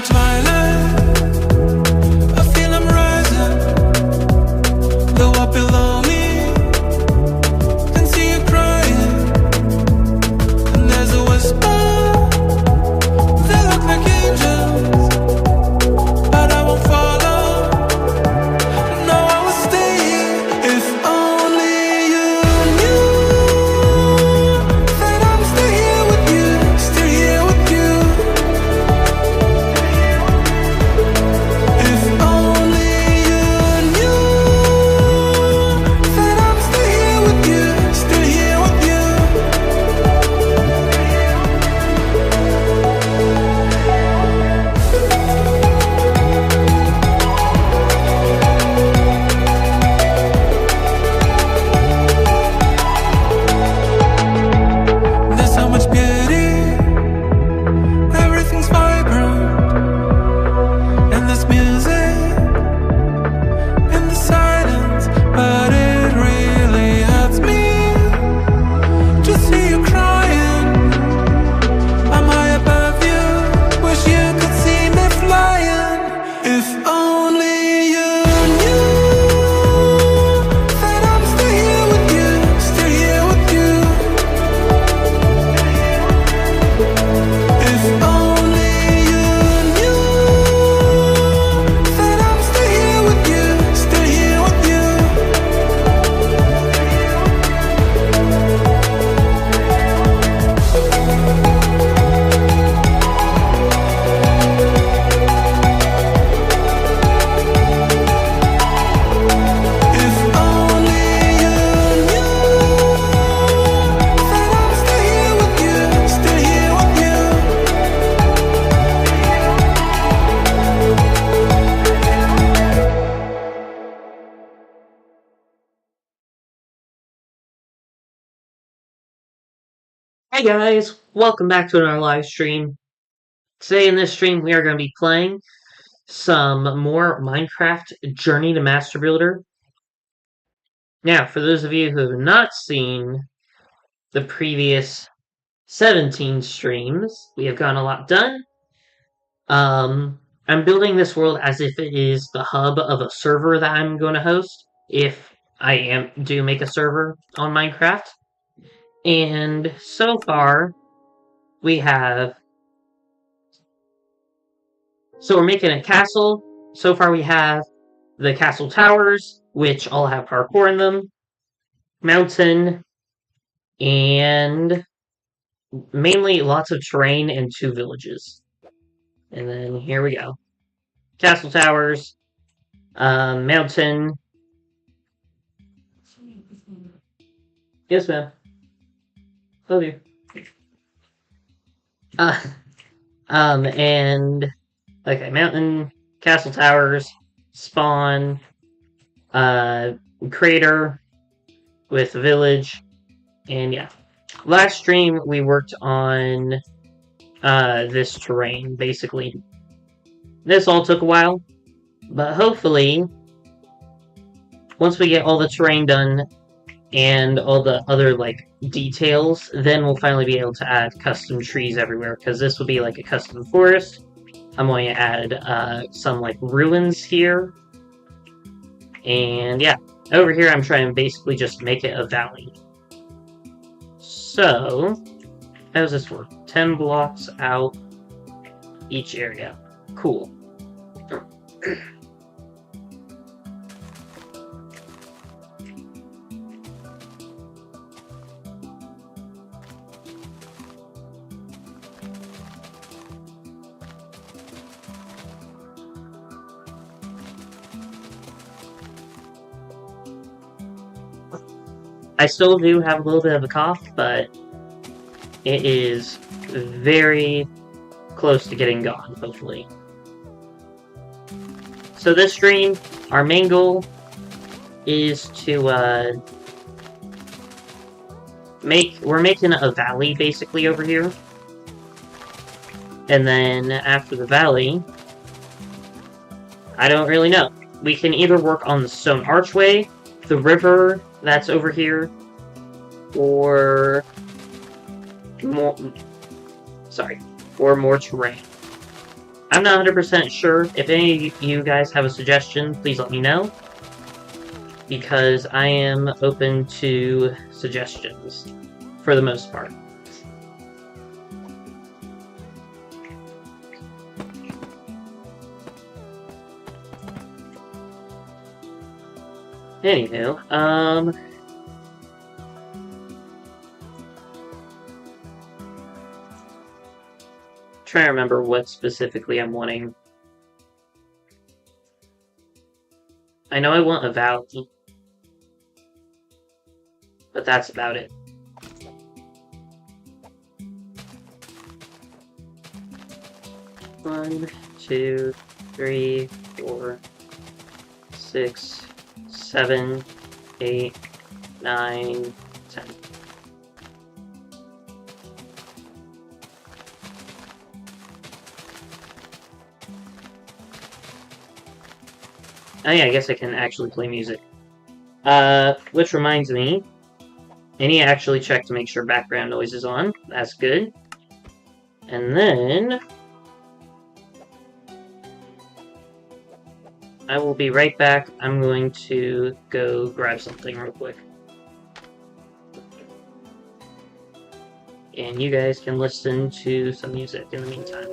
twilight, I feel I'm rising. Low up below me, can see you crying. And there's a whisper, they look like angels, but I won't follow. No, I will stay here. If only you knew that I'm still here with you, still here with you. If only you knew that I'm still here with you, still here with you. There's so much beauty, everything's vibrant, and there's music in the silence, but it really hurts me to see you crying. I'm high above you, wish you could see me flying. If only you knew that I'm still here with you, still here with you. If only you knew that I'm still here with you, still here with you. If only you knew that I'm still here with you, still here with you. Hey guys, welcome back to another live stream. Today in this stream we are going to be playing some more Minecraft Journey to Master Builder. Now, for those of you who have not seen the previous 17 streams, we have gotten a lot done. I'm building this world as if it is the hub of a server that I'm going to host, if I do make a server on Minecraft. And so far, we're making a castle. So far we have the castle towers, which all have parkour in them, mountain, and mainly lots of terrain and 2 villages. And then here we go. Castle towers, mountain. Yes, ma'am. Love you. And okay, mountain, castle towers, spawn, crater with village, and yeah. Last stream we worked on this terrain, basically. This all took a while, but hopefully once we get all the terrain done and all the other details, then we'll finally be able to add custom trees everywhere, because this will be like a custom forest. I'm going to add some ruins here, and yeah, over here I'm trying to basically just make it a valley. So how does this work? 10 blocks out each area. Cool. I still do have a little bit of a cough, but it is very close to getting gone, hopefully. So this stream, our main goal is to we're making a valley basically over here. And then after the valley, I don't really know. We can either work on the stone archway, the river that's over here, or more terrain. I'm not 100% sure. If any of you guys have a suggestion, please let me know. Because I am open to suggestions, for the most part. Anywho, trying to remember what specifically I'm wanting. I know I want a valley, but that's about it. One, 2, 3, 4, 6, 7, 8, 9, 10. Oh yeah, I guess I can actually play music. Which reminds me, I need to actually check to make sure background noise is on. That's good. And then I will be right back. I'm going to go grab something real quick. And you guys can listen to some music in the meantime.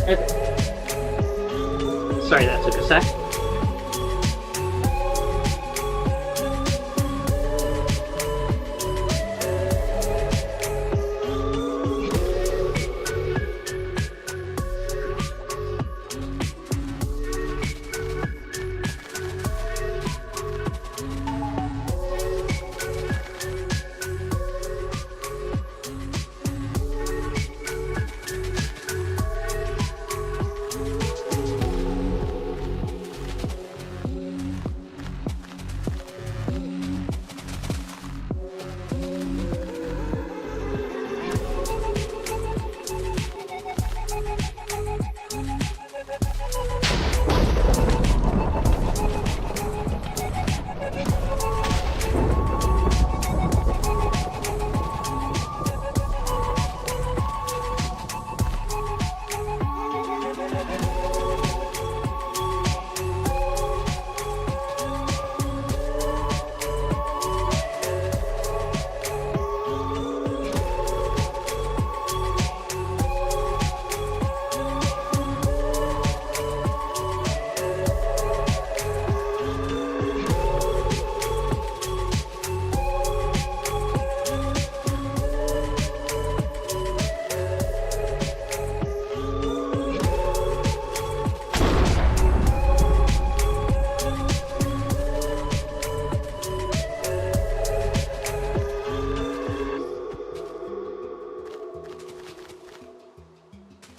Okay. Sorry that took a sec.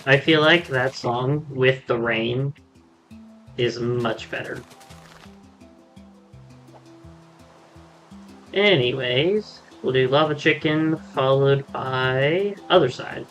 I feel like that song with the rain is much better. Anyways, we'll do Lava Chicken followed by Other Side.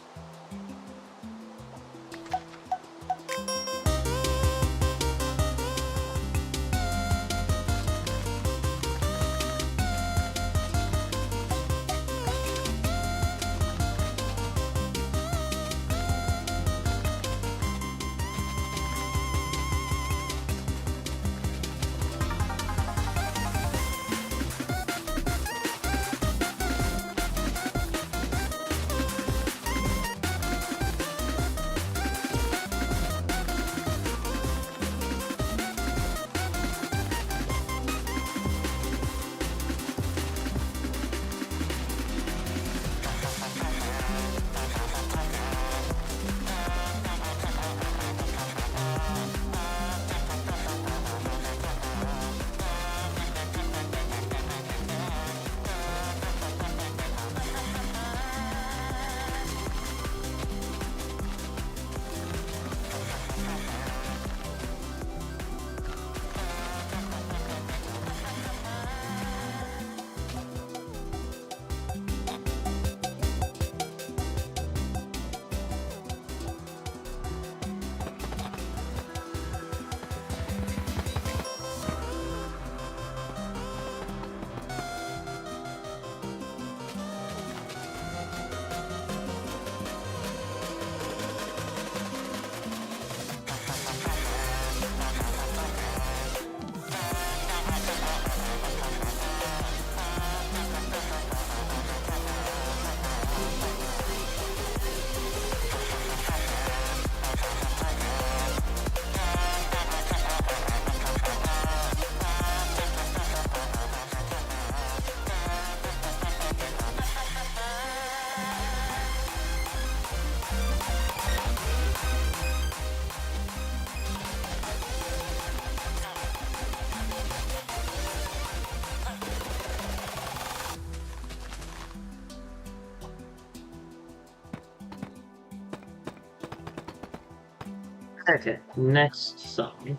Okay, next song.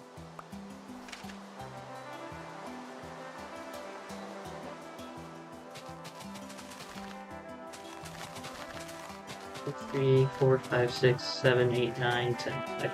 Three, four, five, six, seven, eight, nine, 10. Okay.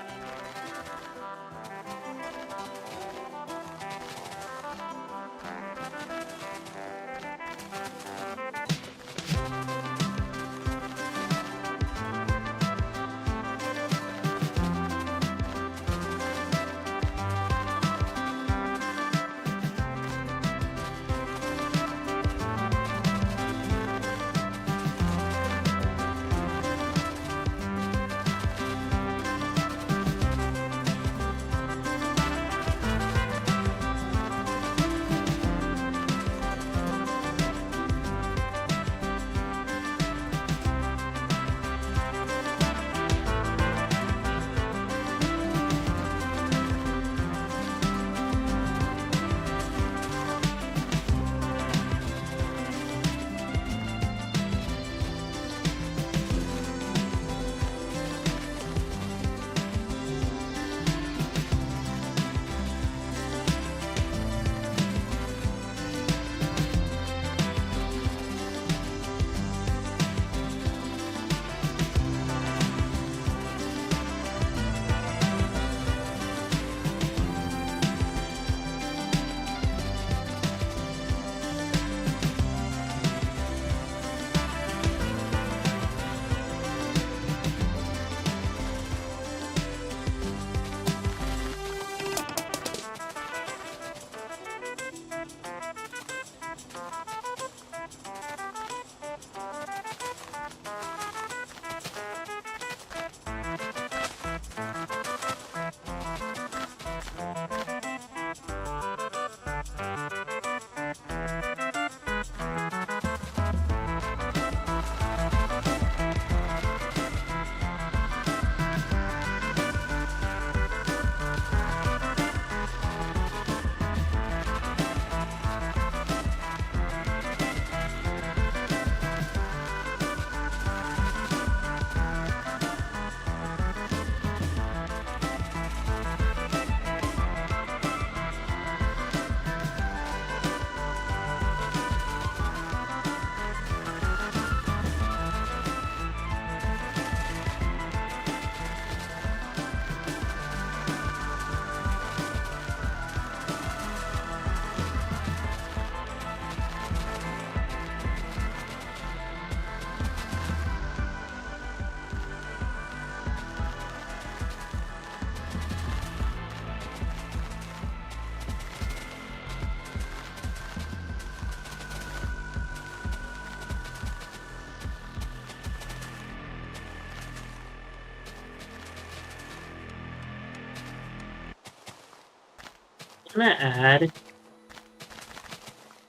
I'm gonna add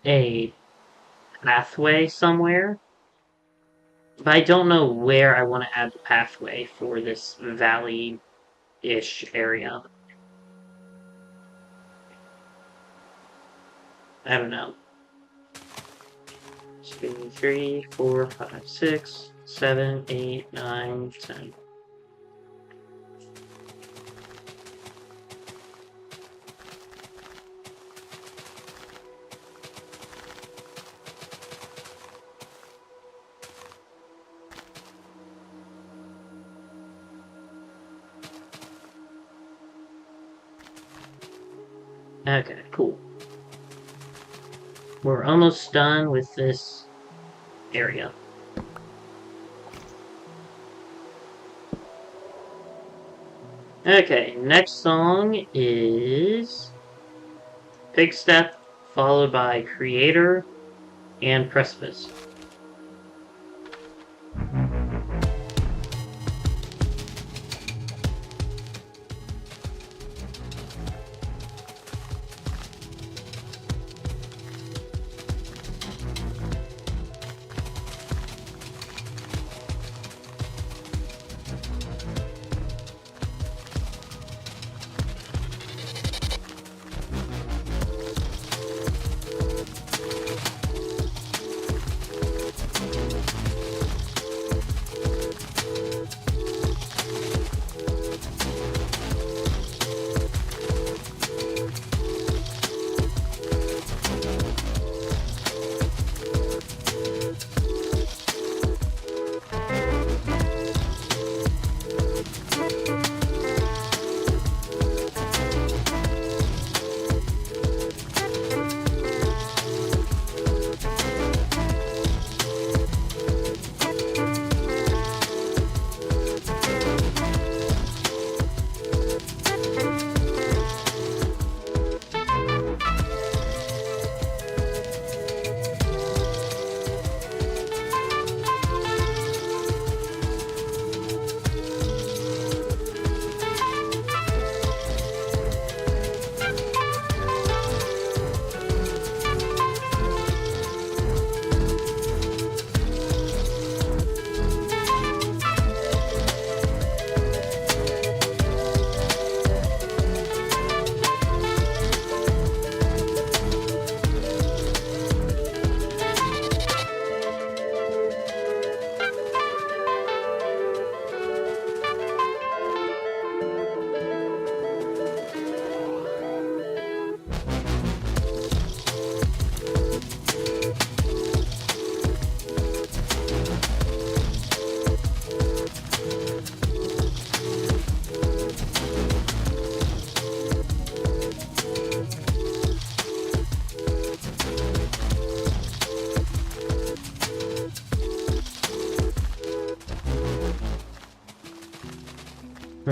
a pathway somewhere, but I don't know where I want to add the pathway for this valley-ish area. I don't know. 2, 3, 4, 5, 6, 7, 8, 9, 10. Okay, cool. We're almost done with this area. Okay, next song is Pig Step, followed by Creator and Precipice.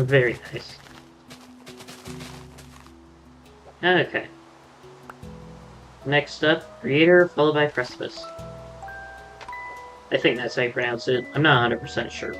Very nice. Okay. Next up, Creator followed by Precipice. I think that's how you pronounce it. I'm not 100% sure.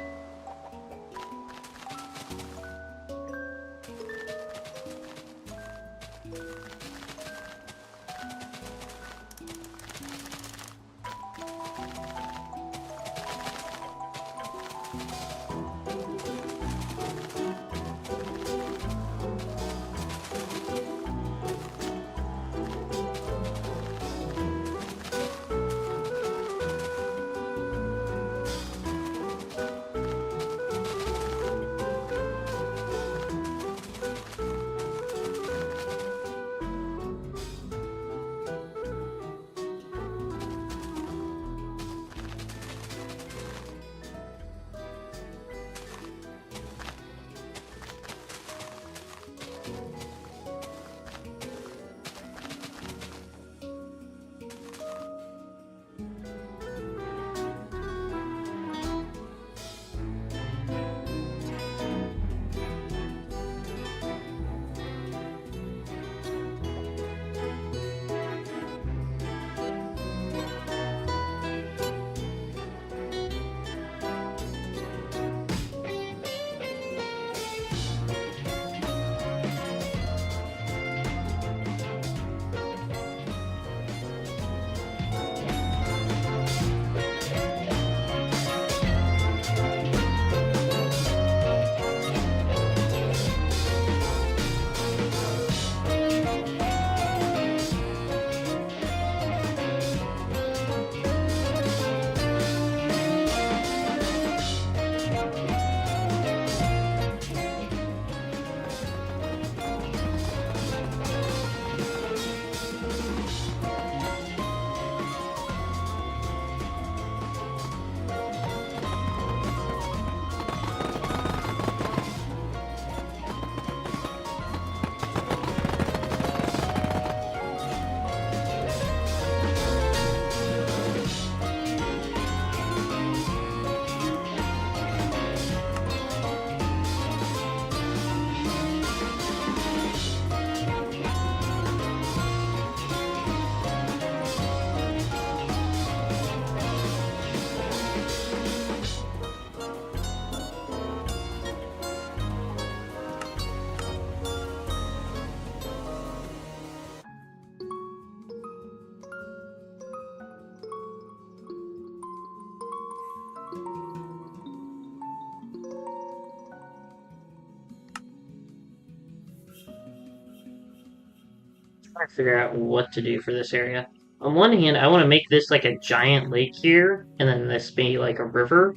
Trying to figure out what to do for this area. On one hand, I want to make this like a giant lake here, and then this be like a river.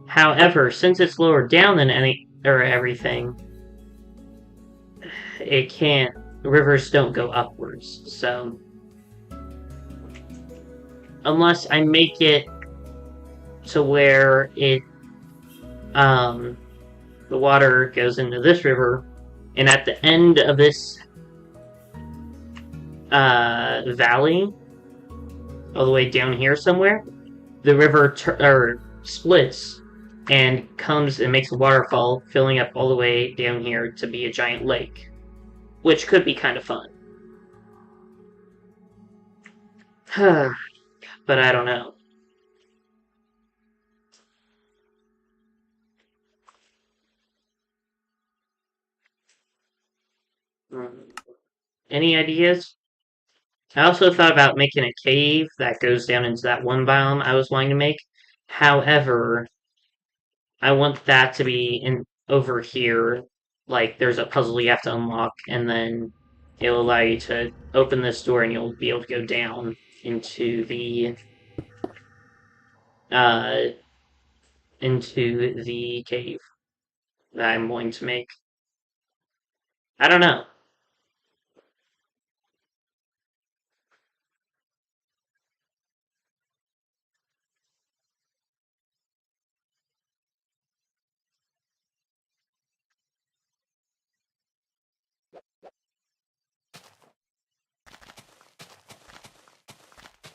However, since it's lower down than any or everything, it can't. Rivers don't go upwards. So unless I make it to where um, the water goes into this river, and at the end of this valley, all the way down here somewhere, the river splits and comes and makes a waterfall, filling up all the way down here to be a giant lake, which could be kind of fun. But I don't know. Any ideas? I also thought about making a cave that goes down into that one biome I was wanting to make. However, I want that to be in over here. Like there's a puzzle you have to unlock, and then it'll allow you to open this door, and you'll be able to go down into the uh cave that I'm going to make. I don't know.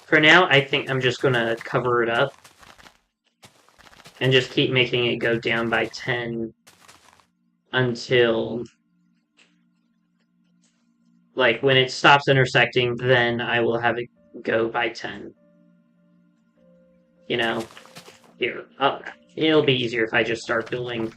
For now, I think I'm just gonna cover it up and just keep making it go down by 10 until, like, when it stops intersecting, then I will have it go by 10. You know? Here. It'll be easier if I just start doing...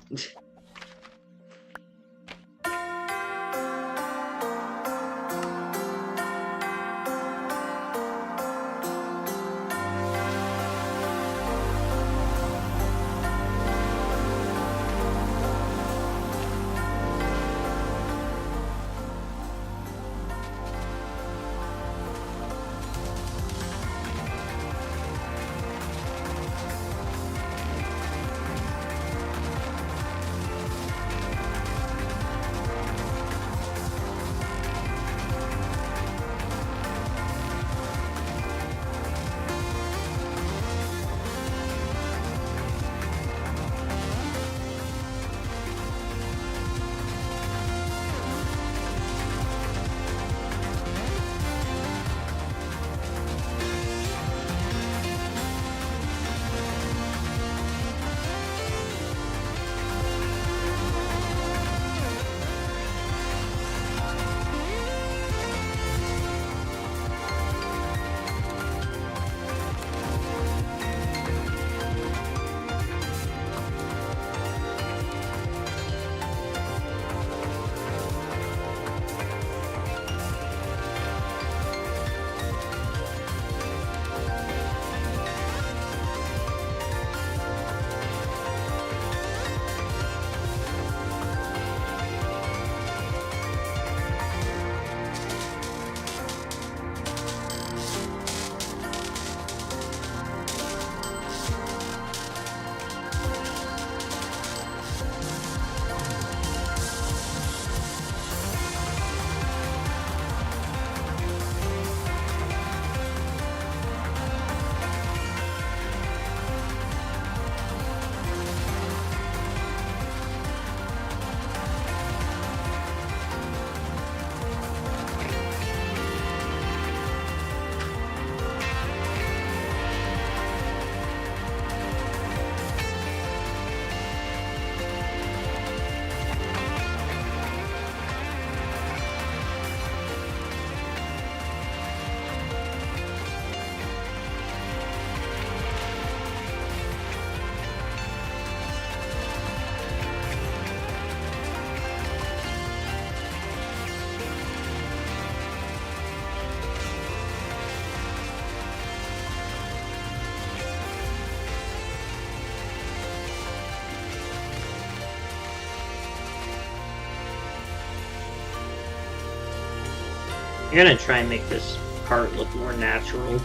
I'm gonna try and make this part look more natural.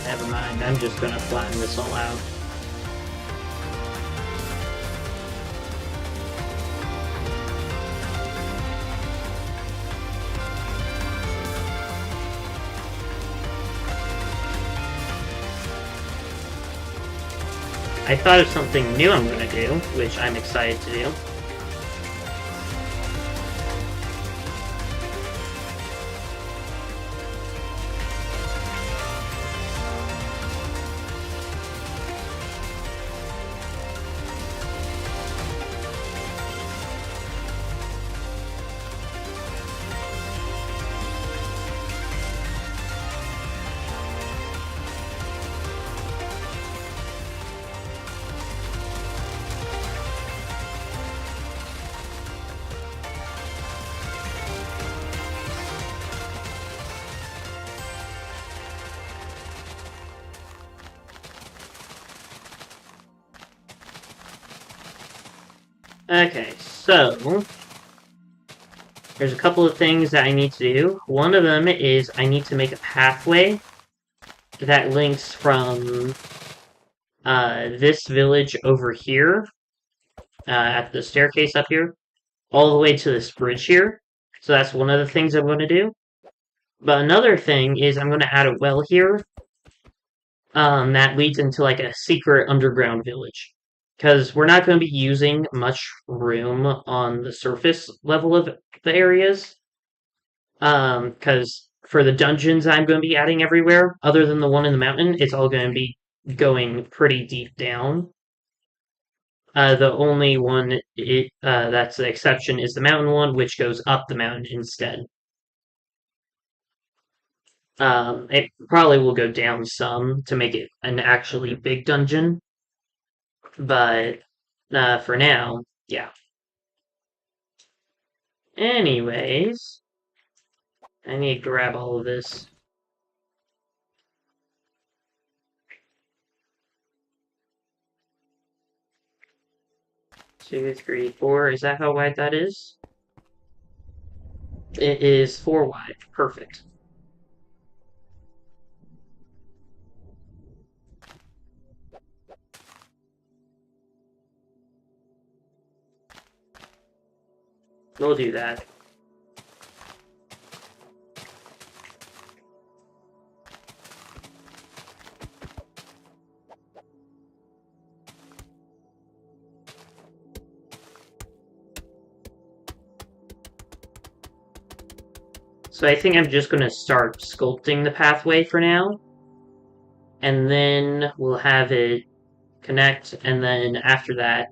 Never mind, I'm just gonna flatten this all out. I thought of something new I'm gonna do, which I'm excited to do. Okay, so there's a couple of things that I need to do. One of them is I need to make a pathway that links from this village over here, at the staircase up here, all the way to this bridge here. So that's one of the things I'm going to do. But another thing is I'm going to add a well here that leads into like a secret underground village. Because we're not going to be using much room on the surface level of the areas. Because for the dungeons I'm going to be adding everywhere, other than the one in the mountain, it's all going to be going pretty deep down. The only one that's the exception is the mountain one, which goes up the mountain instead. It probably will go down some to make it an actually big dungeon, but for now, yeah. Anyways, I need to grab all of this. Two, three, four. Is that how wide that is? It is 4 wide. Perfect. We'll do that. So I think I'm just going to start sculpting the pathway for now. And then we'll have it connect, and then after that,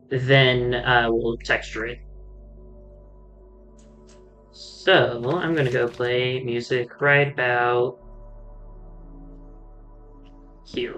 then we'll texture it. So I'm going to go play music right about here.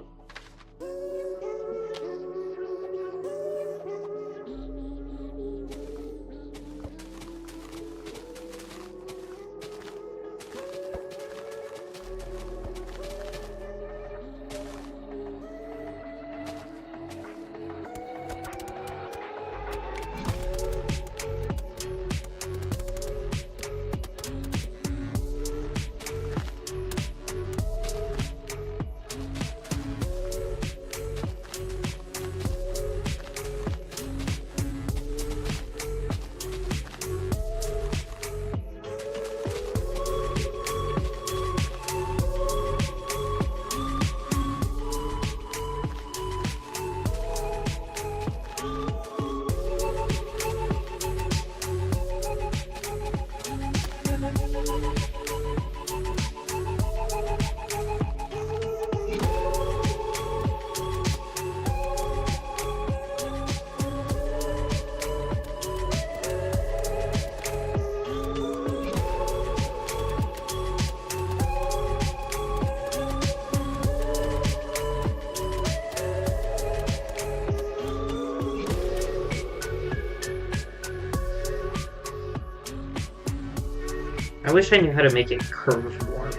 I wish I knew how to make it curve more.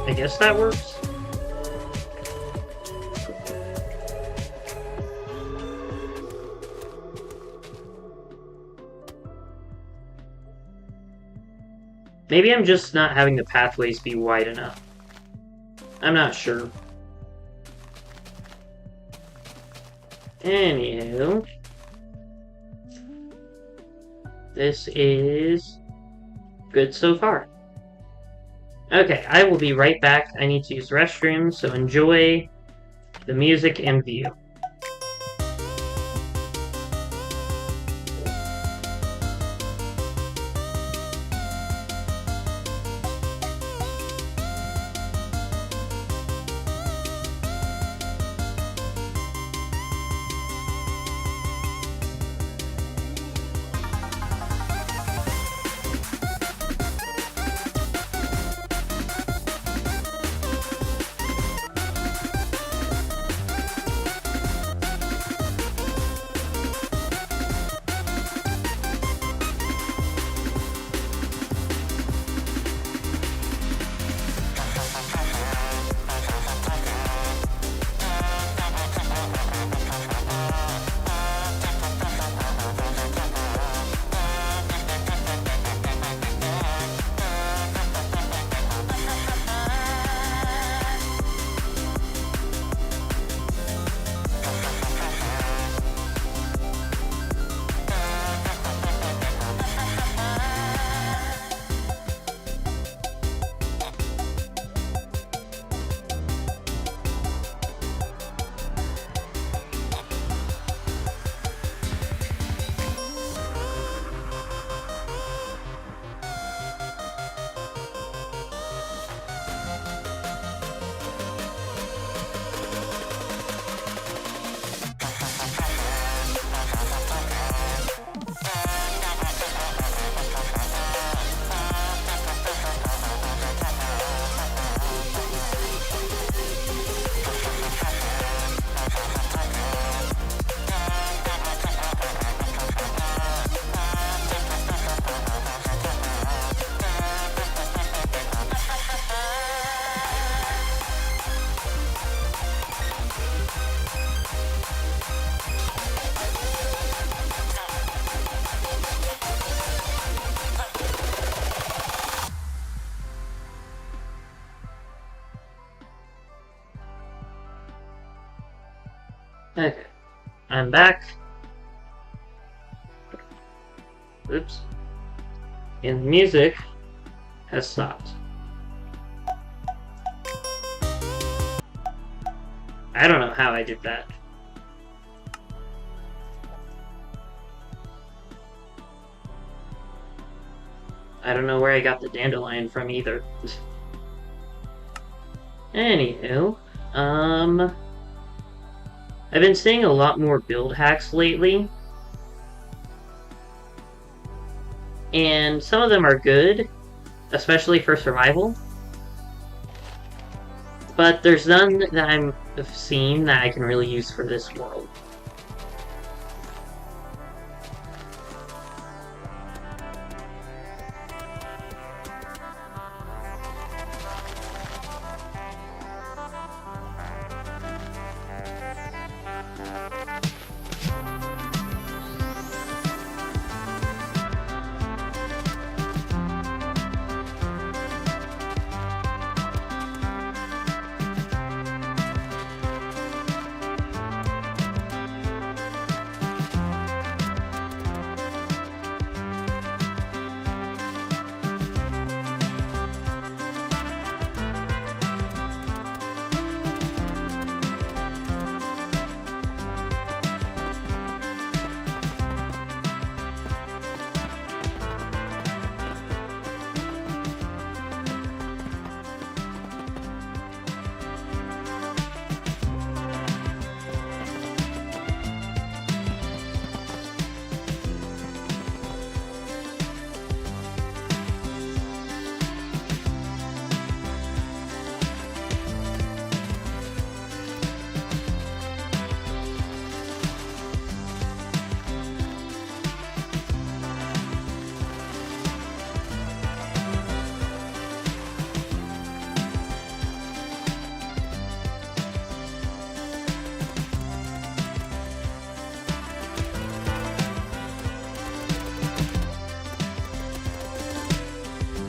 I guess that works. Maybe I'm just not having the pathways be wide enough. I'm not sure. Anywho, this is good so far. Okay, I will be right back. I need to use the restroom, so enjoy the music and view. Okay, I'm back. Oops. And the music has stopped. I don't know how I did that. I don't know where I got the dandelion from either. Anywho, I've been seeing a lot more build hacks lately. And some of them are good, especially for survival. But there's none that I've seen that I can really use for this world.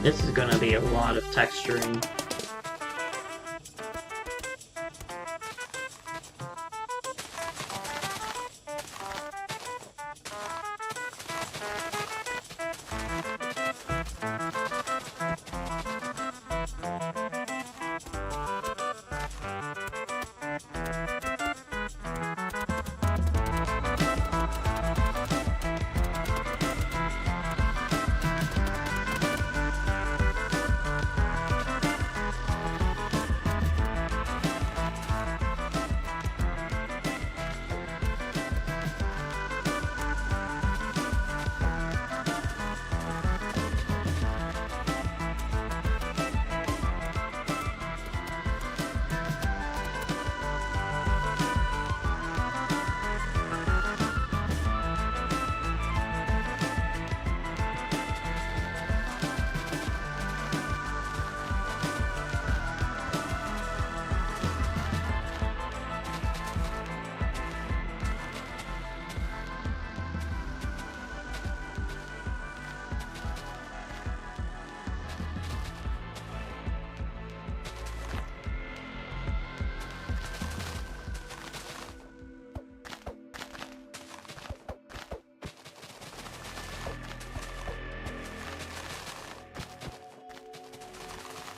This is gonna be a lot of texturing.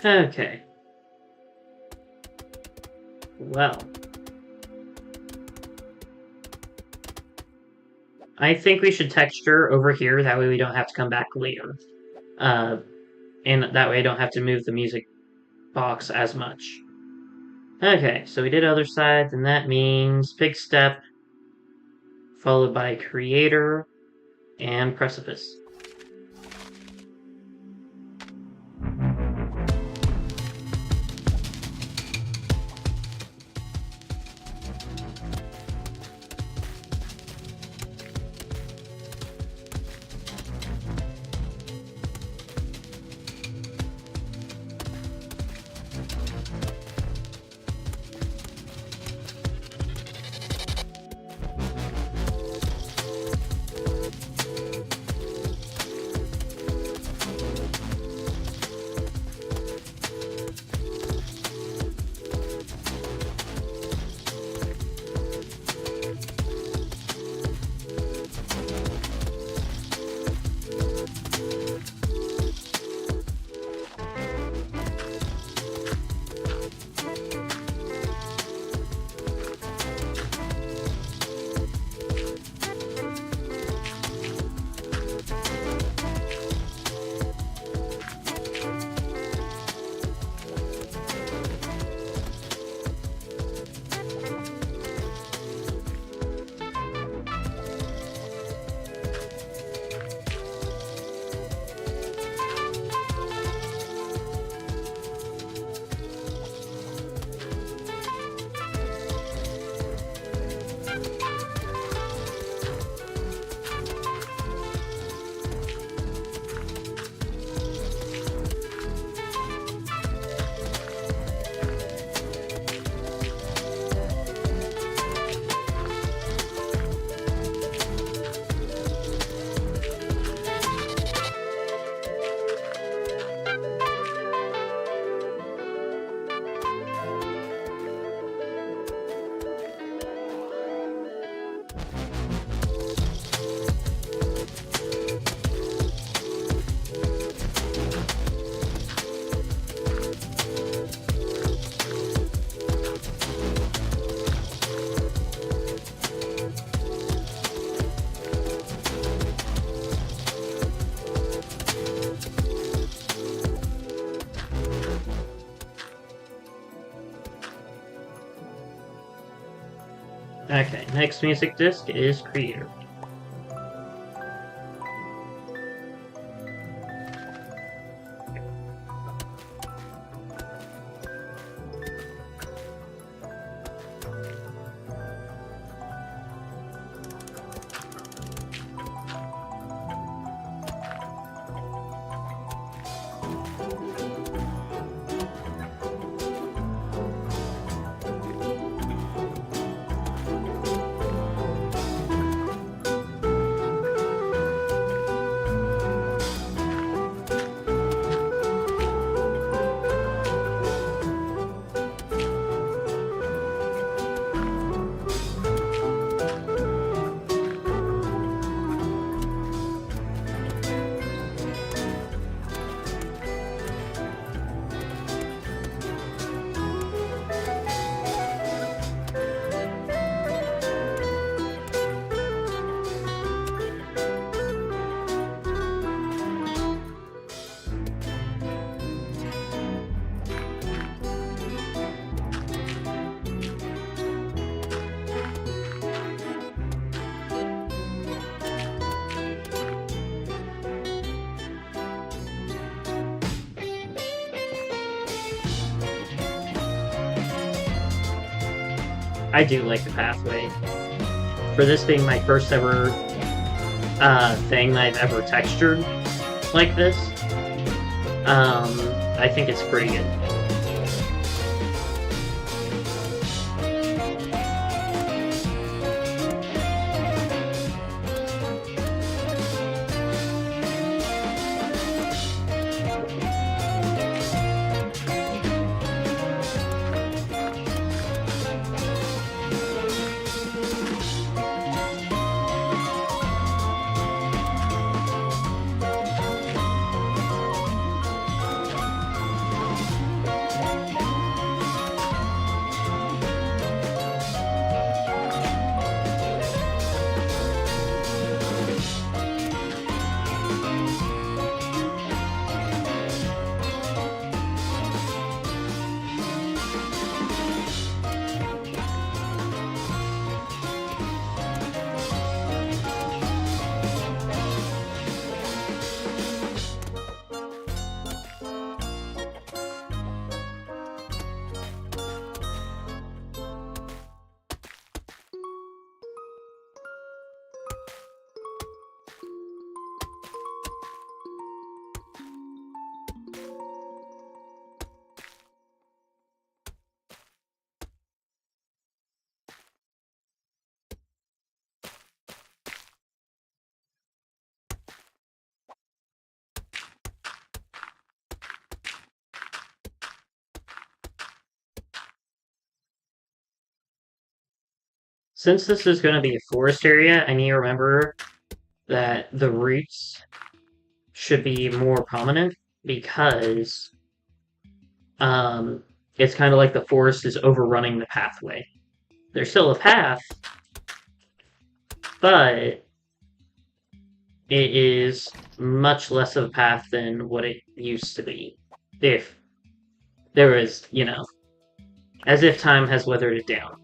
Okay. Well. I think we should texture over here, that way we don't have to come back later. And that way I don't have to move the music box as much. Okay, so we did other sides, and that means big step, followed by creator, and precipice. Okay, next music disc is creator. I do like the pathway. For this being my first ever thing I've ever textured like this, I think it's pretty good. Since this is going to be a forest area, I need to remember that the roots should be more prominent because it's kind of like the forest is overrunning the pathway. There's still a path, but it is much less of a path than what it used to be. If there was, as if time has weathered it down.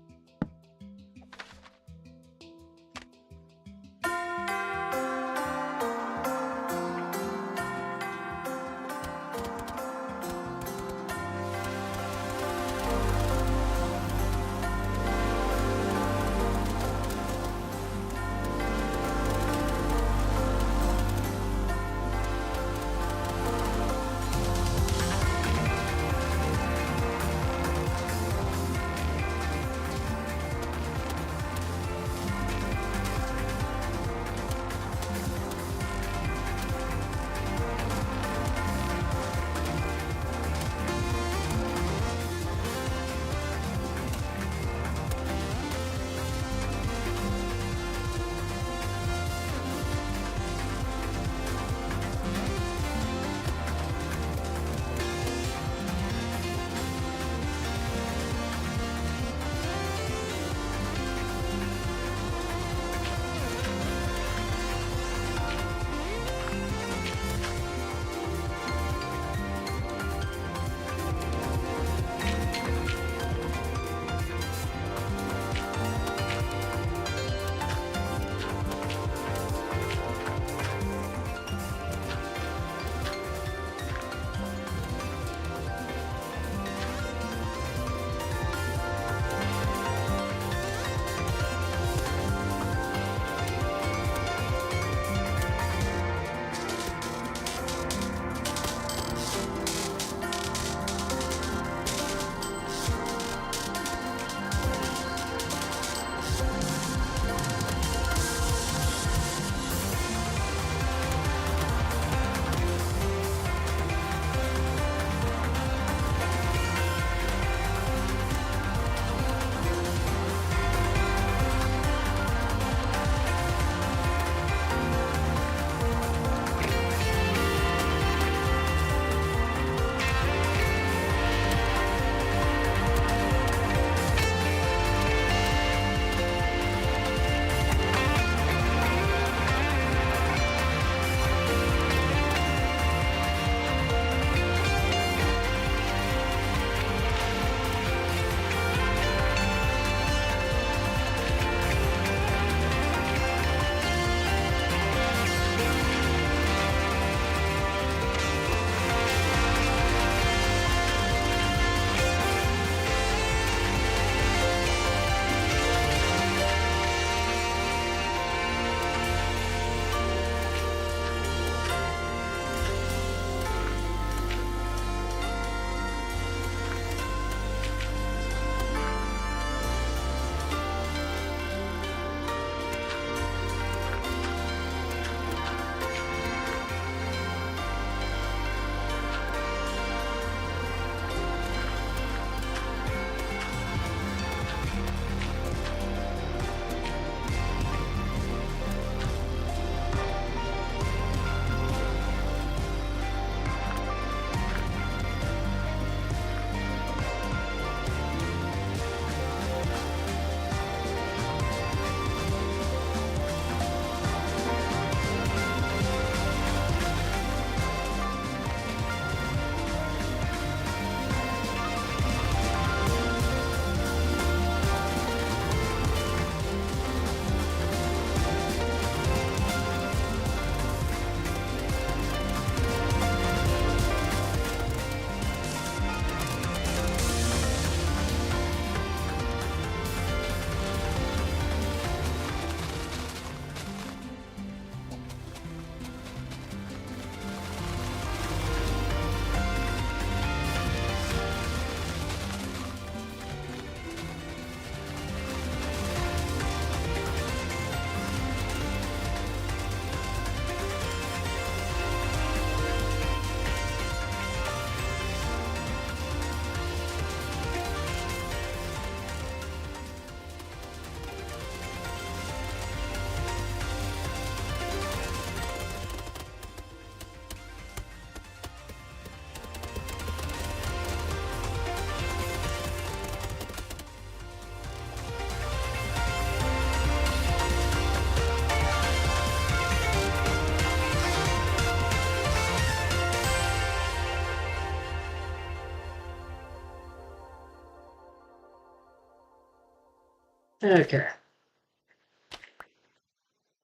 Okay.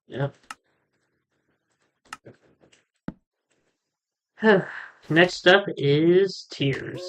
Yep. Next up is Tears.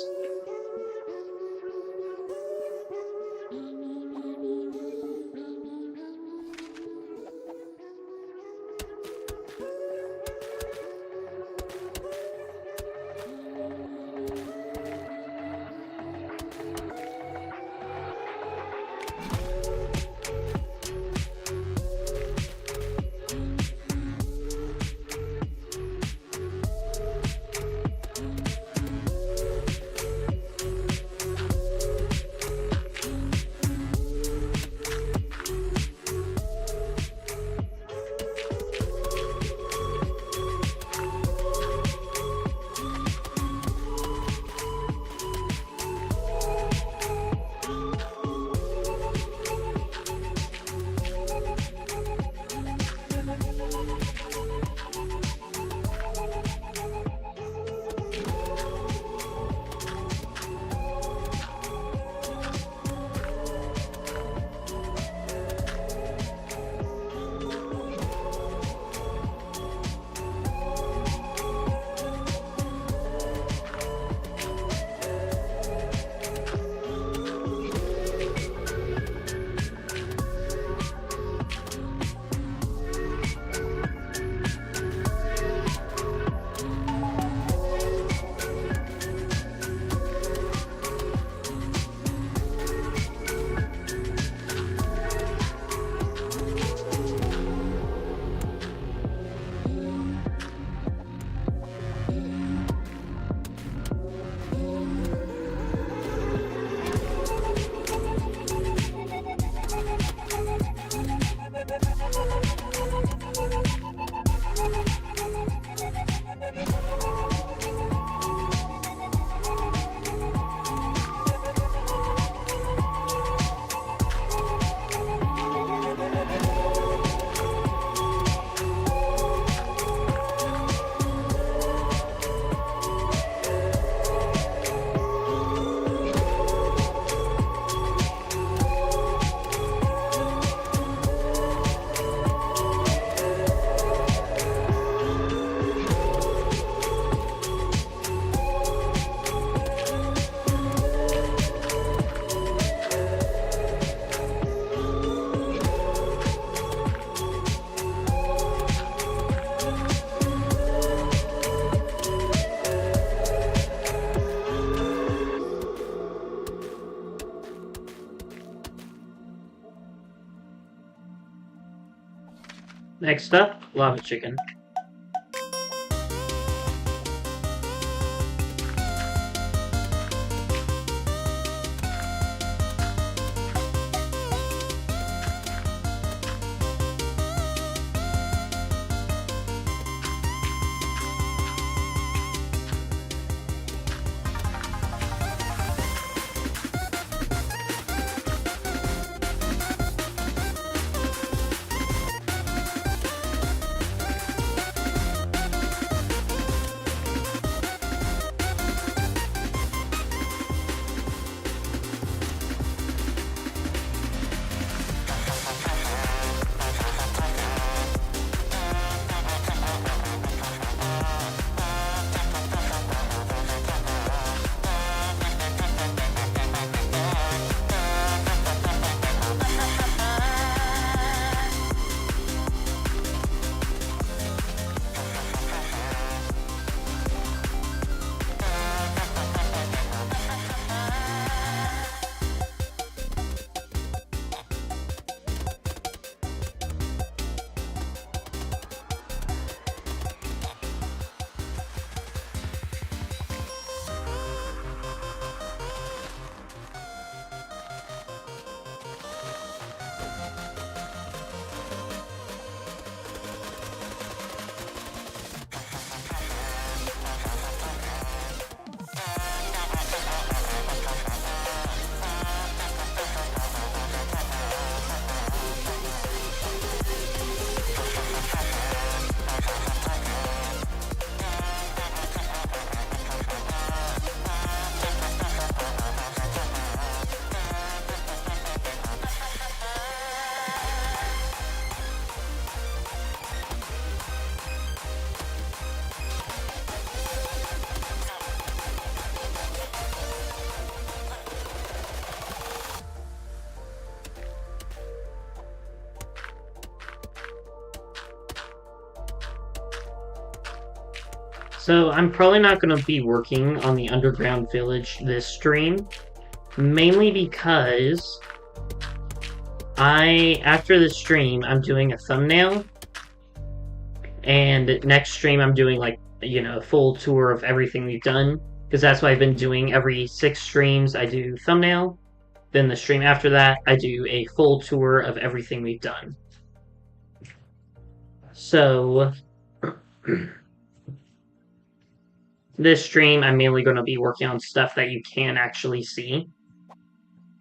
Next up, Lava Chicken. So I'm probably not going to be working on the underground village this stream, mainly because after the stream, I'm doing a thumbnail, and next stream I'm doing like, a full tour of everything we've done, because that's what I've been doing. Every 6 streams I do thumbnail, then the stream after that I do a full tour of everything we've done. So this stream I'm mainly going to be working on stuff that you can actually see,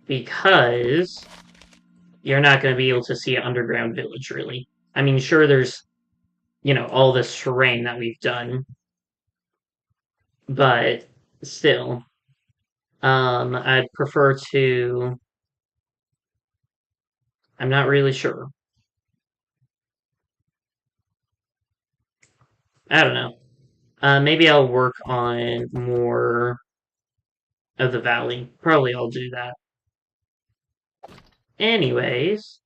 because you're not going to be able to see an underground village, really. I mean, sure, there's, all this terrain that we've done, but still, I'd prefer to... I'm not really sure. I don't know. Maybe I'll work on more of the valley. Probably I'll do that. Anyways,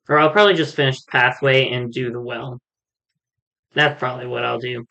or I'll probably just finish the pathway and do the well. That's probably what I'll do.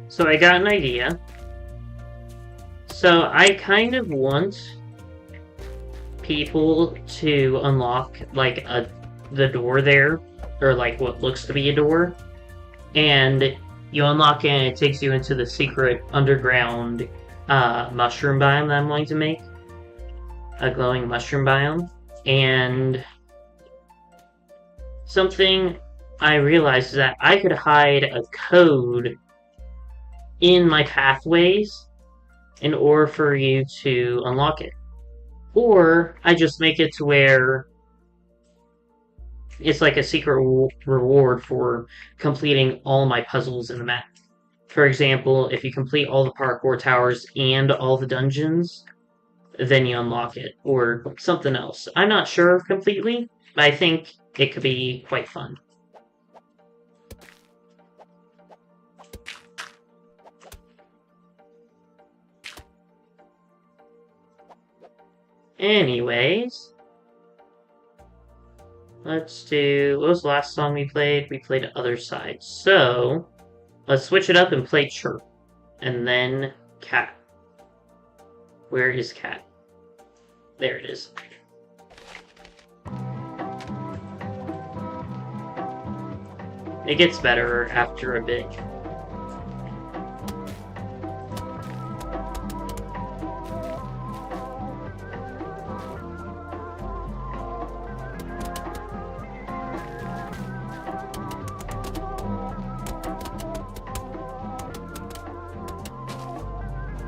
So I got an idea. So I kind of want people to unlock like the door there, or like what looks to be a door, and you unlock it and it takes you into the secret underground mushroom biome that I'm going to make. A glowing mushroom biome. And something I realized that I could hide a code in my pathways in order for you to unlock it. Or I just make it to where it's like a secret reward for completing all my puzzles in the map. For example, if you complete all the parkour towers and all the dungeons, then you unlock it, or something else. I'm not sure completely, but I think it could be quite fun. Anyways, let's do... What was the last song we played? We played Other Side. So, let's switch it up and play Chirp. And then Cat. Where is Cat? There it is. It gets better after a bit.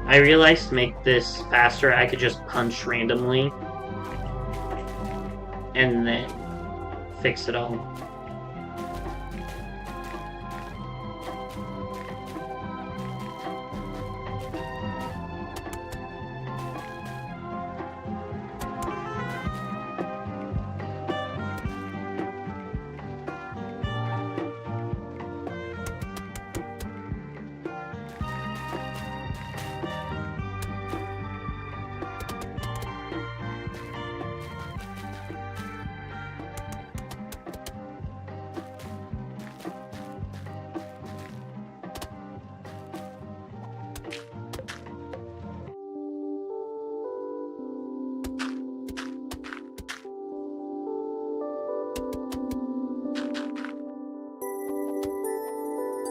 I realized to make this faster, I could just punch randomly and then fix it all.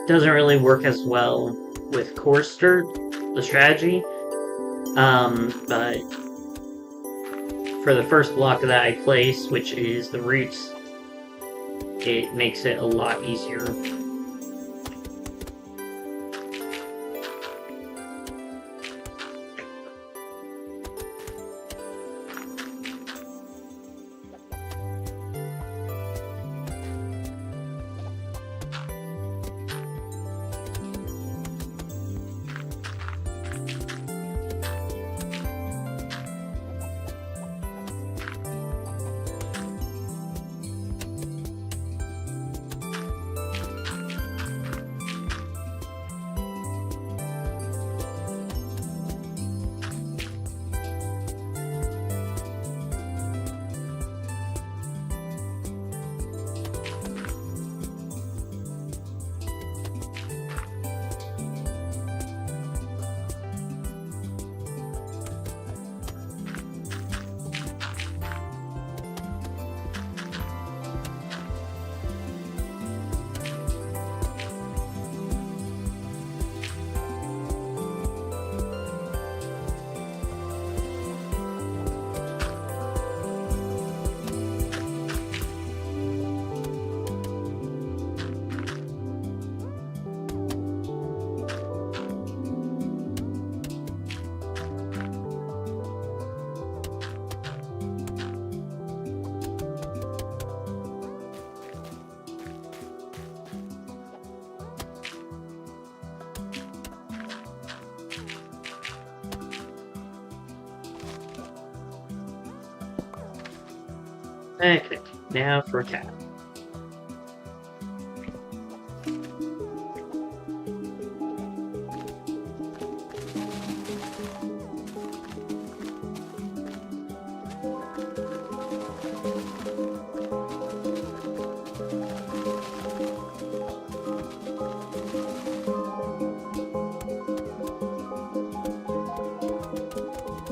Doesn't really work as well with Course Dirt, the strategy. But for the first block that I place, which is the roots, it makes it a lot easier. Okay, now for Cat.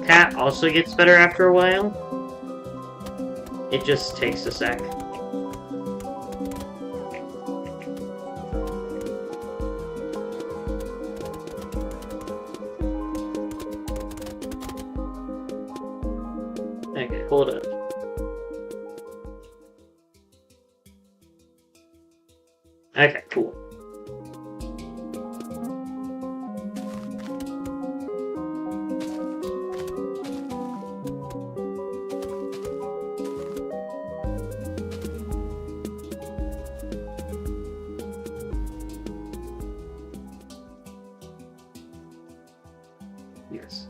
Cat also gets better after a while. It just takes a sec. Okay, hold up. Yes.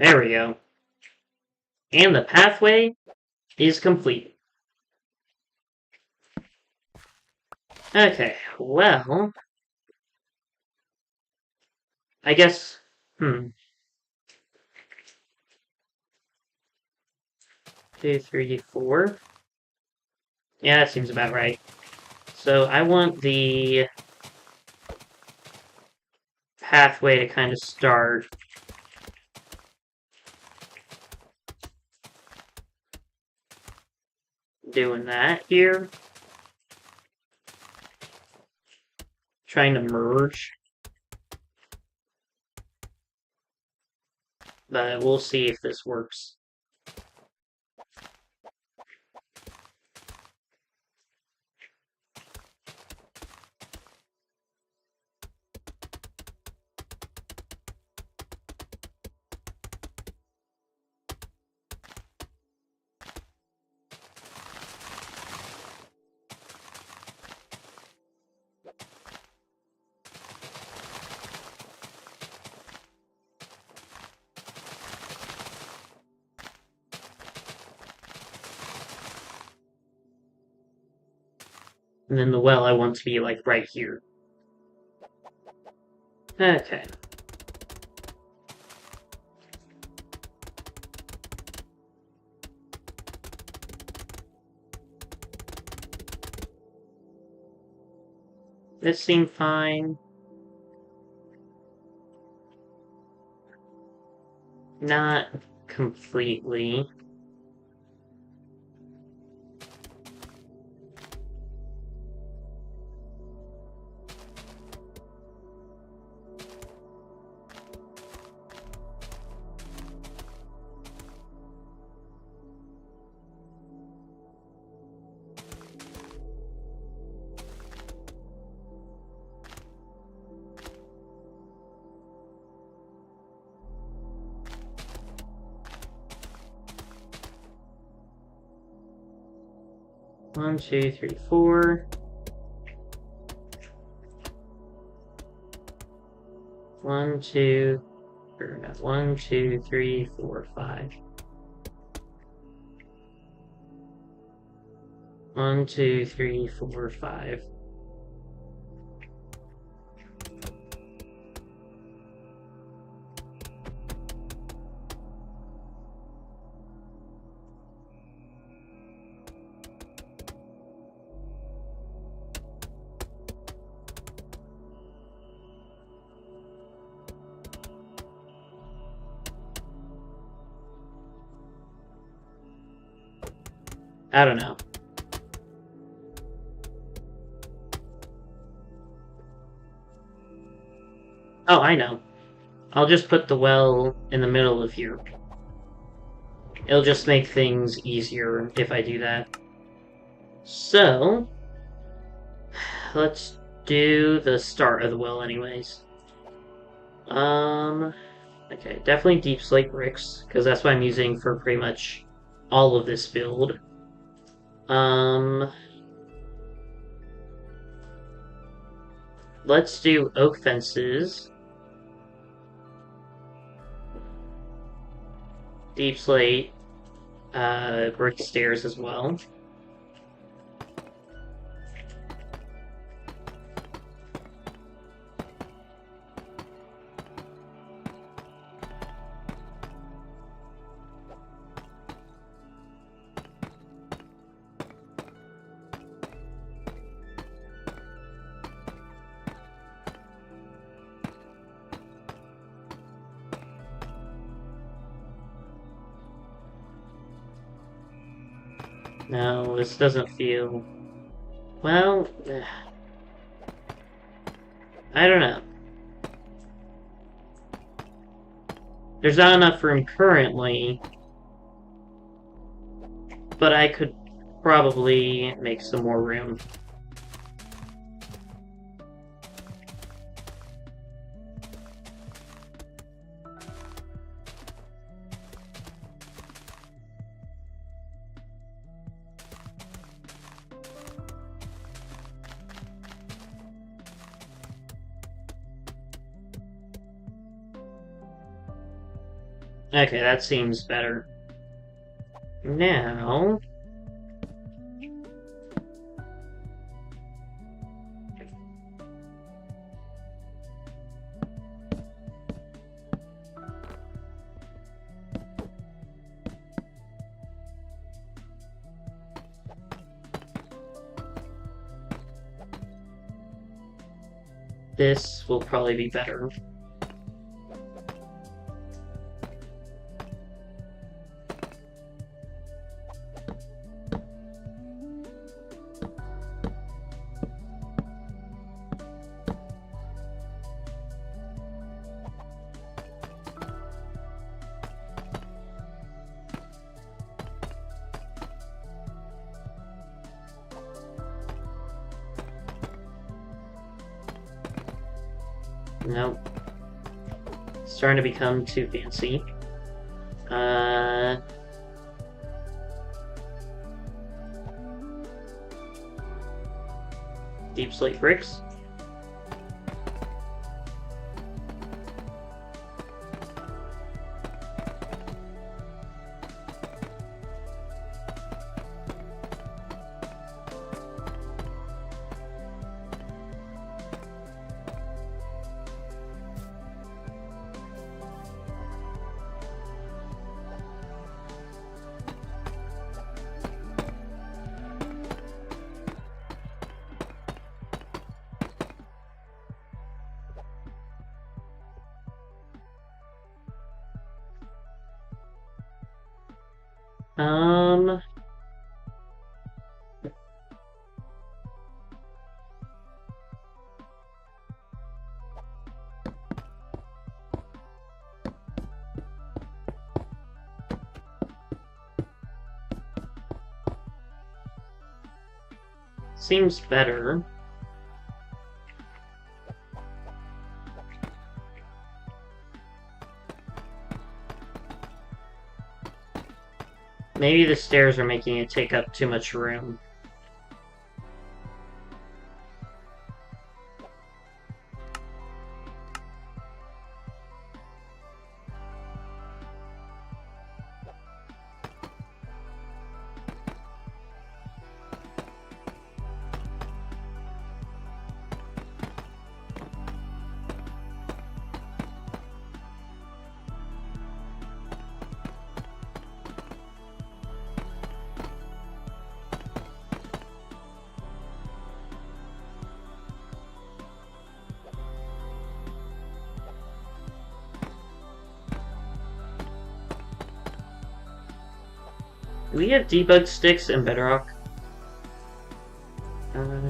There we go. And the pathway is complete. Okay, well... I guess... 2, 3, 4... Yeah, that seems about right. So I want the pathway to kind of start doing that here. Trying to merge. But we'll see if this works. And then the well I want to be like right here. Okay. This seemed fine. Not completely. One, 2, 3, 4. 1, 2, or no, 1, 2, 3, 4, 5. 1, 2, 3, 4, 5. I don't know. Oh, I know. I'll just put the well in the middle of here. It'll just make things easier if I do that. So, let's do the start of the well anyways. Okay, definitely deep slate bricks, because that's what I'm using for pretty much all of this build. Let's do oak fences. Deep slate, brick stairs as well. No, this doesn't feel... Well, I don't know. There's not enough room currently, but I could probably make some more room. Okay, that seems better. Now... this will probably be better. Nope. Starting to become too fancy. Deep slate bricks. Seems better. Maybe the stairs are making it take up too much room. we have debug sticks in Bedrock?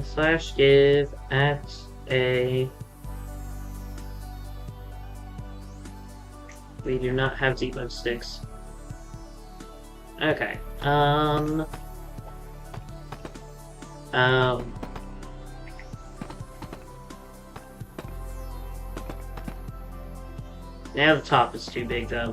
Slash give at a... We do not have debug sticks. Okay. Now the top is too big, though.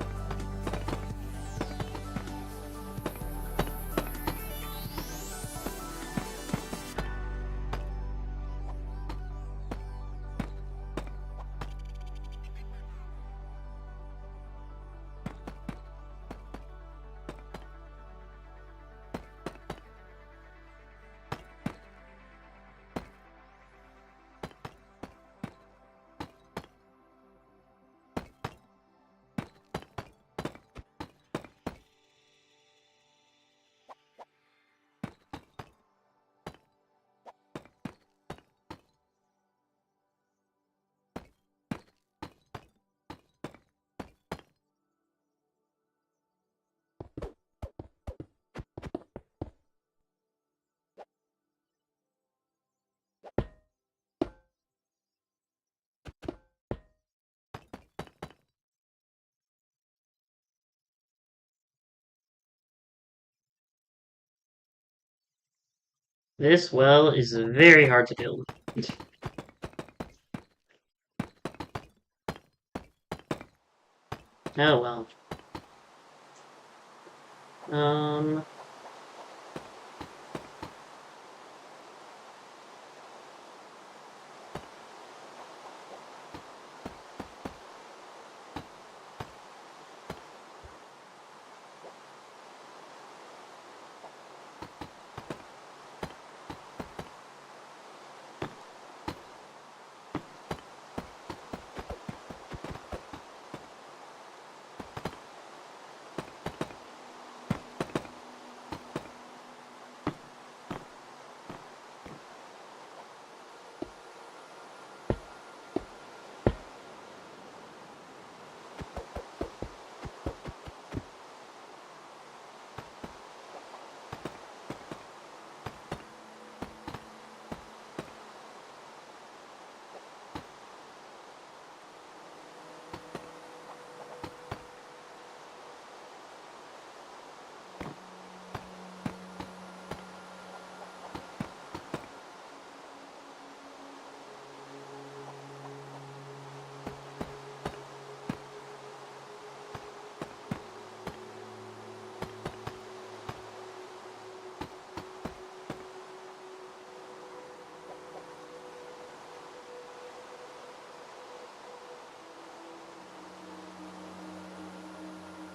This well is very hard to build. Oh well.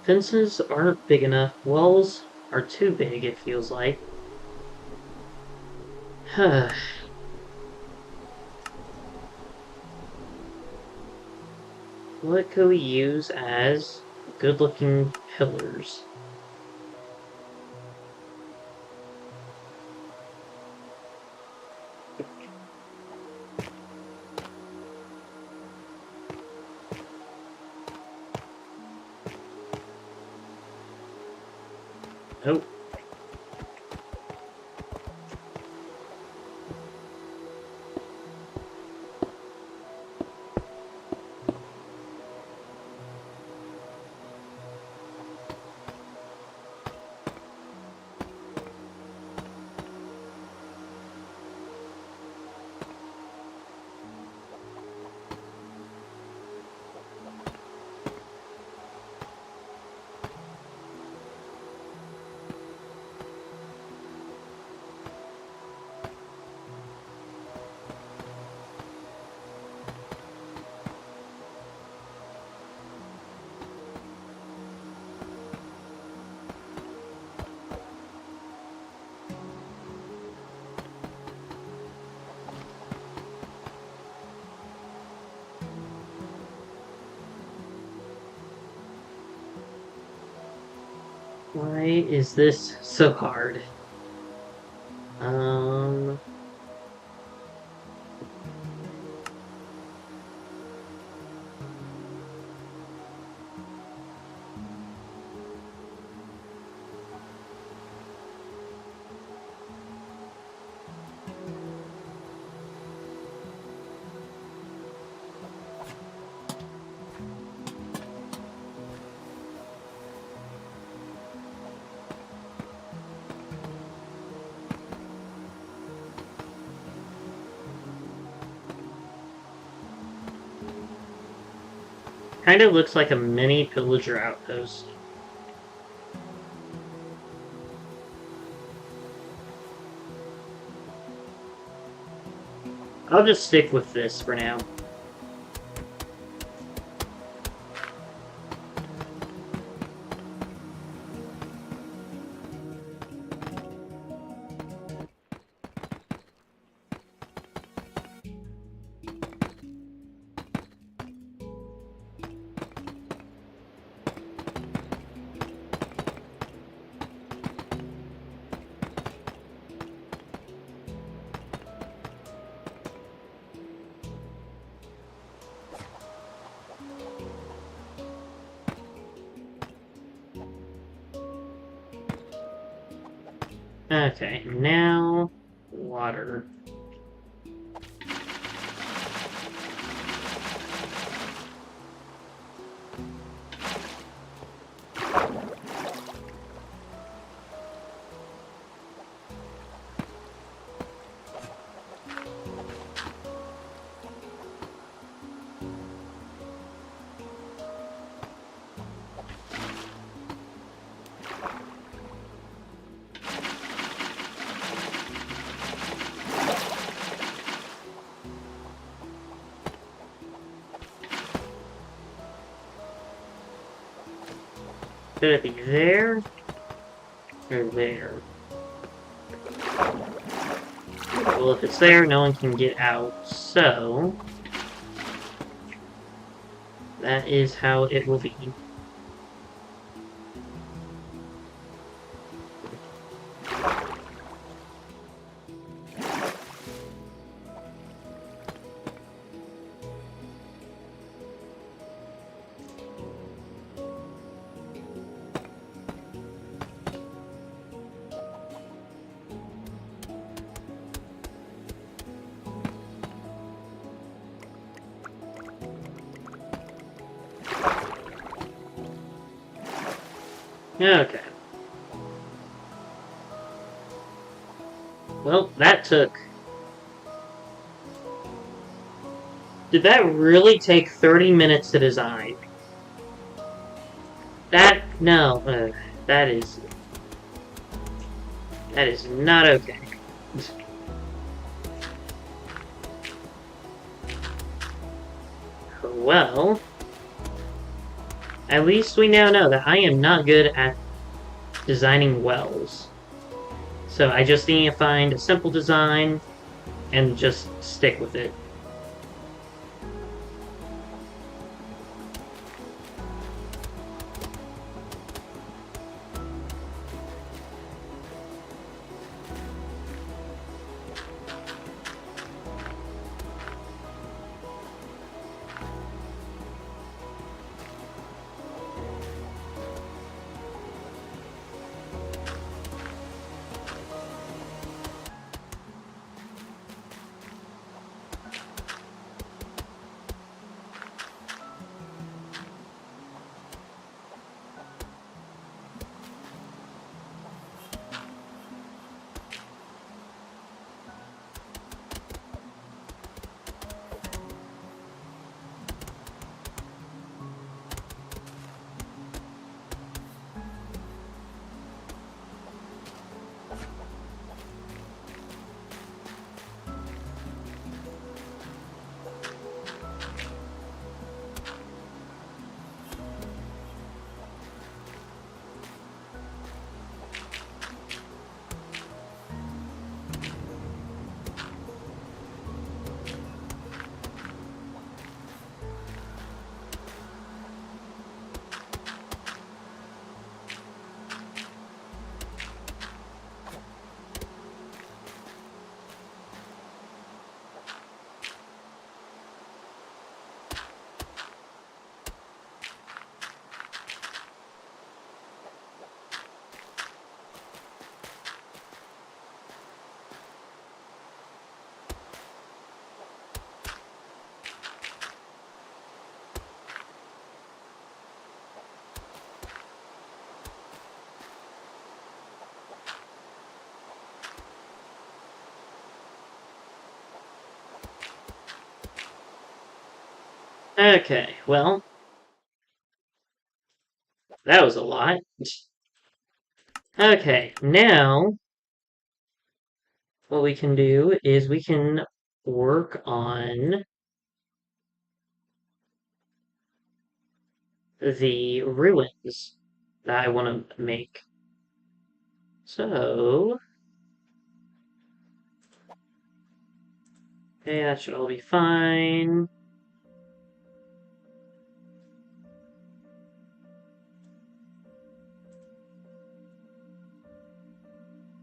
Fences aren't big enough. Walls are too big, it feels like. What could we use as good-looking pillars? Oh. Why is this so hard? Kind of looks like a mini pillager outpost. I'll just stick with this for now. Okay, now water. Should it be there? Or there? Well, if it's there, no one can get out, so... that is how it will be. Okay. Well, that took... Did that really take 30 minutes to design? No. That is... That is not okay. Well... At least we now know that I am not good at designing wells. So I just need to find a simple design and just stick with it. Okay, well, That was a lot. Okay, now what we can do is we can work on the ruins that I want to make. So, okay, that should all be fine.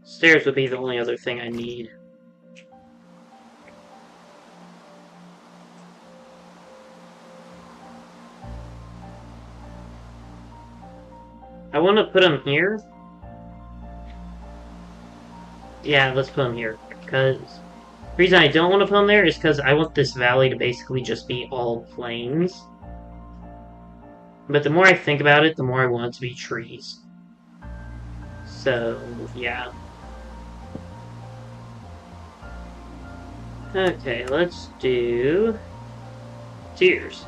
Stairs would be the only other thing I need. I want to put them here. Yeah, let's put them here. Because the reason I don't want to put them there is because I want this valley to basically just be all plains. But the more I think about it, the more I want it to be trees. So, yeah. Okay, let's do tiers.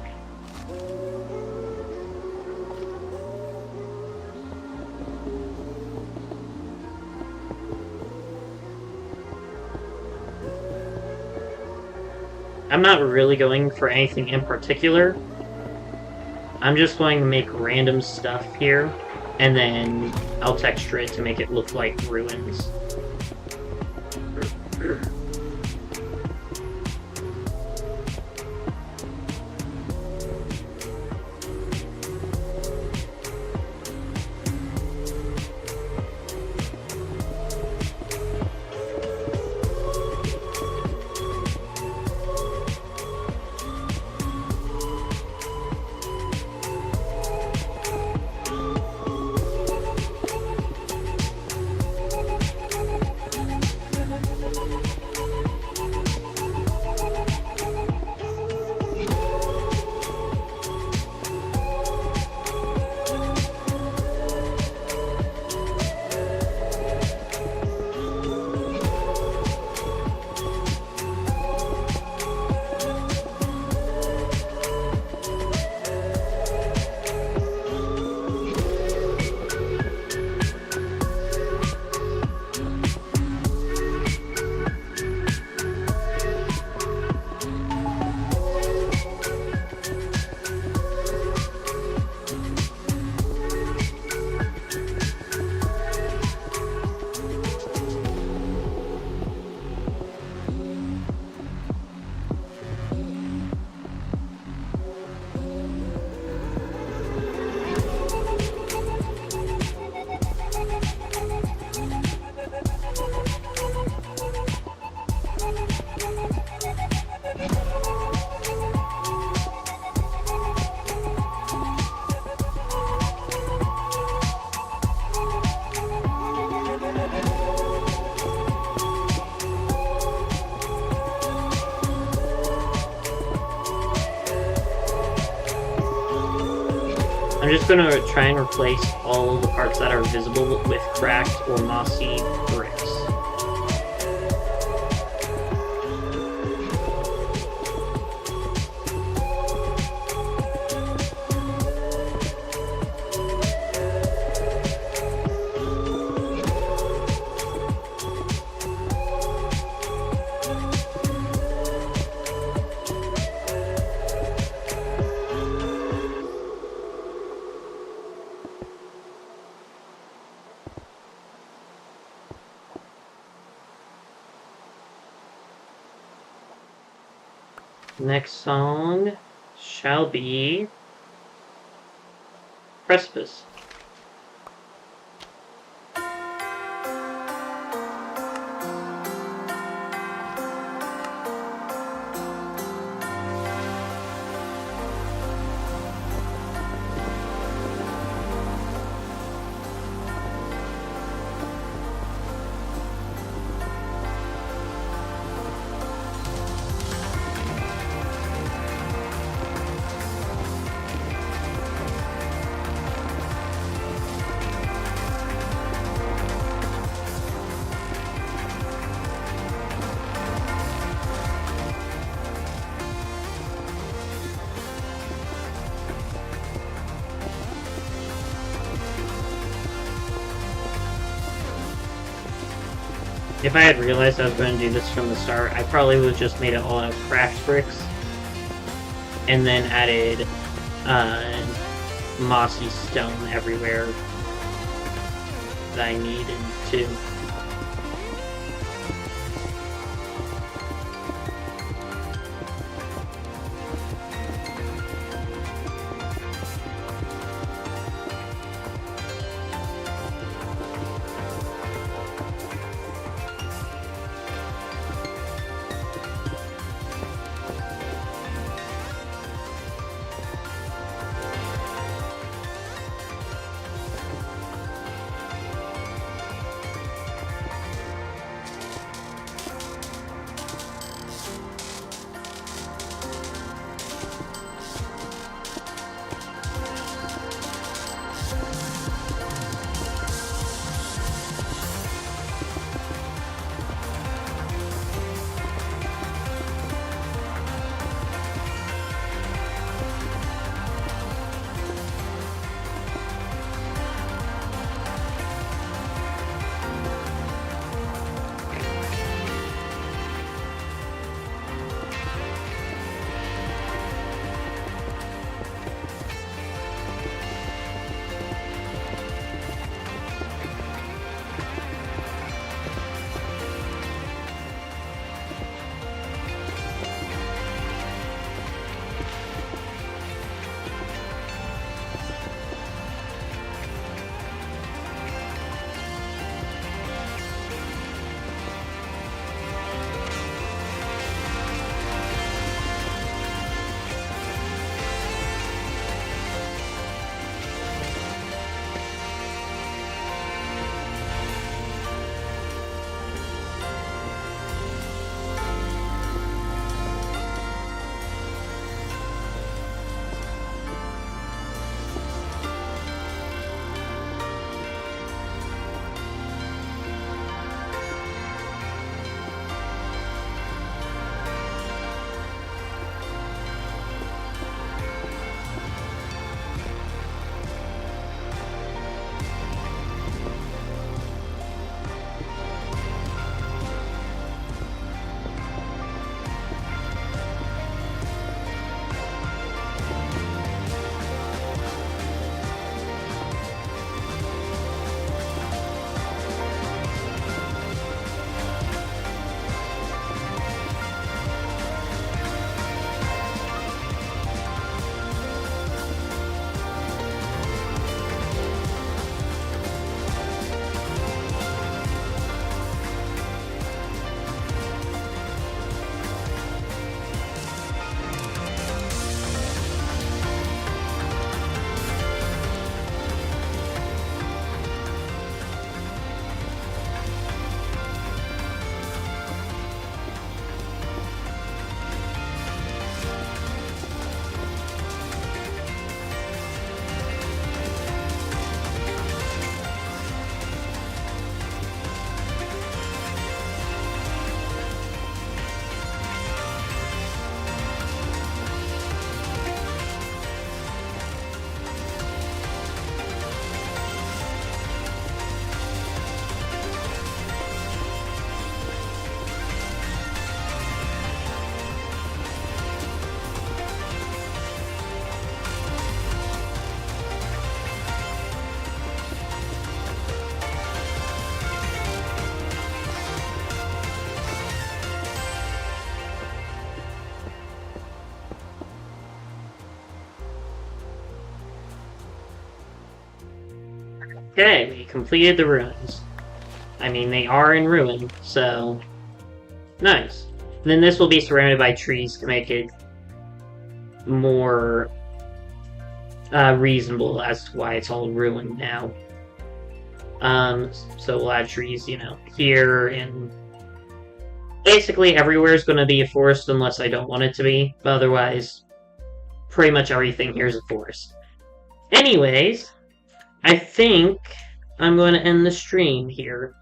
I'm not really going for anything in particular. I'm just going to make random stuff here, and then I'll texture it to make it look like ruins. I'm just going to try and replace all the parts that are visible with cracked or mossy bricks. Next song shall be Precipice. If I had realized I was going to do this from the start, I probably would have just made it all out of craft bricks. And then added mossy stone everywhere that I needed to. Okay, we completed the ruins. I mean, they are in ruin, so nice. And then this will be surrounded by trees to make it more reasonable as to why it's all ruined now. So we'll add trees, here and basically everywhere is going to be a forest unless I don't want it to be. But otherwise, pretty much everything here is a forest. Anyways, I think I'm going to end the stream here.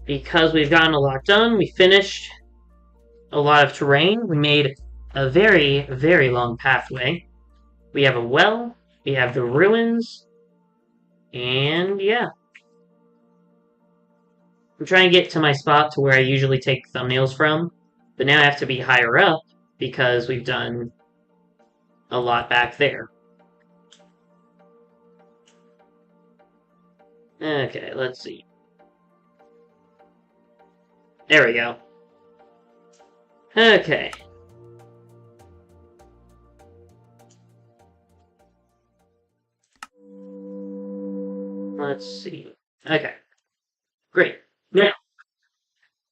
Because we've gotten a lot done, we finished a lot of terrain. We made a very, very long pathway. We have a well, we have the ruins, and yeah. I'm trying to get to my spot to where I usually take thumbnails from, but now I have to be higher up because we've done a lot back there. Okay, let's see. There we go. Okay. Let's see. Okay. Great. Now,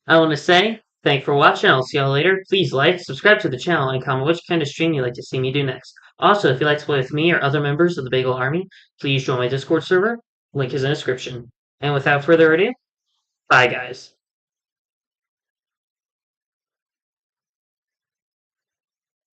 I want to say thanks for watching. I'll see y'all later. Please like, subscribe to the channel, and comment which kind of stream you'd like to see me do next. Also, if you'd like to play with me or other members of the Bagel Army, please join my Discord server. Link is in the description. And without further ado, bye guys.